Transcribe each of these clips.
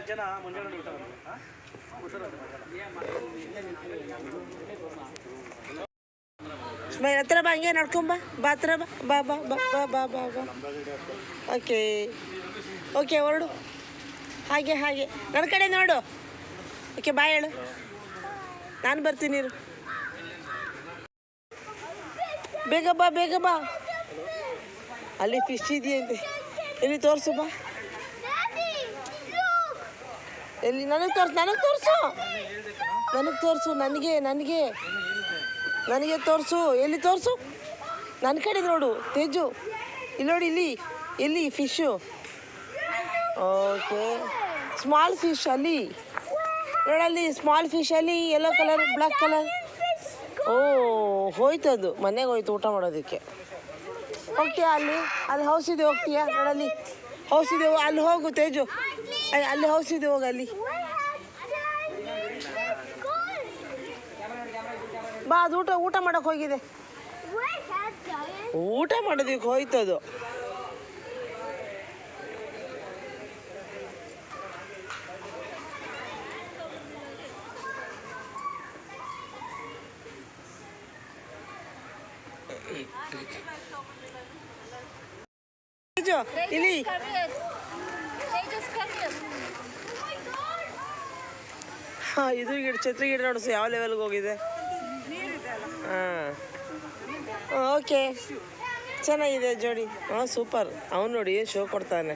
ಜನ ಮುಂಜಾನೆ ಸ್ಮೈಲ್ ಹತ್ರ ಬಾ, ಹಂಗೆ ನಡ್ಕೊಂಬ, ಬಾ ಹತ್ರ ಬಾ ಬಾ ಬಾ ಬಾ ಬಾ ಬಾ ಬಾ. ಓಕೆ ಓಕೆ, ಹೊರಡು. ಹಾಗೆ ಹಾಗೆ ನನ್ನ ಕಡೆ ನೋಡು. ಓಕೆ, ಬಾಯ್ ಹೇಳು. ನಾನು ಬರ್ತೀನಿ ಇರು. ಬೇಗ ಬಾ ಬೇಗ ಬಾ. ಅಲ್ಲಿ ಫಿಶ್ ಇದೆಯಂತೆ. ಎಲ್ಲಿ ತೋರಿಸು ಬಾ. ಎಲ್ಲಿ? ನನಗೆ ತೋರಿಸು, ನನಗೆ ತೋರಿಸು, ನನಗೆ ತೋರಿಸು, ನನಗೆ ನನಗೆ ನನಗೆ ತೋರಿಸು. ಎಲ್ಲಿ ತೋರಿಸು? ನನ್ನ ಕಡೆ ನೋಡು ತೇಜು. ಇಲ್ಲಿ ನೋಡಿ, ಇಲ್ಲಿ ಎಲ್ಲಿ ಫಿಶ್ಶು? ಓಕೆ, ಸ್ಮಾಲ್ ಫಿಶ್ ಅಲ್ಲಿ ನೋಡಲ್ಲಿ, ಸ್ಮಾಲ್ ಫಿಶ್ ಅಲ್ಲಿ, ಯೆಲ್ಲೋ ಕಲರ್, ಬ್ಲ್ಯಾಕ್ ಕಲರ್. ಓ, ಹೋಯ್ತು ಅದು, ಮನೆಗೆ ಹೋಯ್ತು ಊಟ ಮಾಡೋದಕ್ಕೆ. ಹೋಗ್ತೀಯಾ ಅಲ್ಲಿ? ಅಲ್ಲಿ ಹೌಸ್ ಇದೆ, ಹೋಗ್ತೀಯಾ? ನೋಡಲ್ಲಿ ಹೌಸ್ ಇದೆ, ಅಲ್ಲಿ ಹೋಗು ತೇಜು. ಅಲ್ಲಿ ಹೌಸ್ ಇದೆ, ಹೋಗು ಅಲ್ಲಿ. ಬಾ, ಅದು ಊಟ ಮಾಡೋಕೆ ಹೋಗಿದೆ. ಊಟ ಮಾಡೋದಕ್ಕೆ ಹೋಯ್ತು ಅದು. ಇಲ್ಲಿ ಹಾಂ, ಇದು ಗಿಡ, ಛತ್ರಿ ಗಿಡ ನೋಡಿಸು ಯಾವ ಲೆವೆಲ್ಗೆ ಹೋಗಿದೆ. ಹಾಂ, ಓಕೆ, ಚೆನ್ನಾಗಿದೆ ಜೋಡಿ. ಹಾಂ, ಸೂಪರ್. ಅವನು ನೋಡಿ ಏನು ಶೋ ಕೊಡ್ತಾನೆ.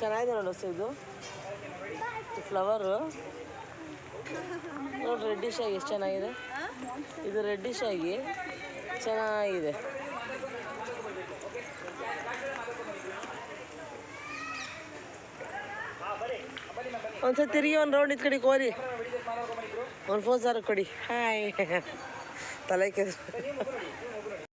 ಚೆನ್ನಾಗಿದೆ ನೋಡು ಇದು ಫ್ಲವರು. ನೋಡಿ, ರೆಡ್ಡಿಶ್ ಆಗಿ ಎಷ್ಟು ಚೆನ್ನಾಗಿದೆ ಇದು. ರೆಡ್ಡಿಶ್ ಆಗಿ ಚೆನ್ನಾಗಿದೆ. ಒಂದ್ಸತಿ ತಿರುಗಿ ಒಂದು ರೌಂಡ್ ಇದ್ ಕಡೆ ಕೋರಿ ಒಂದು 4 ಸಾವಿರ ಕೊಡಿ. ಹಾಯ್ ತಲೆ ಕೆಸ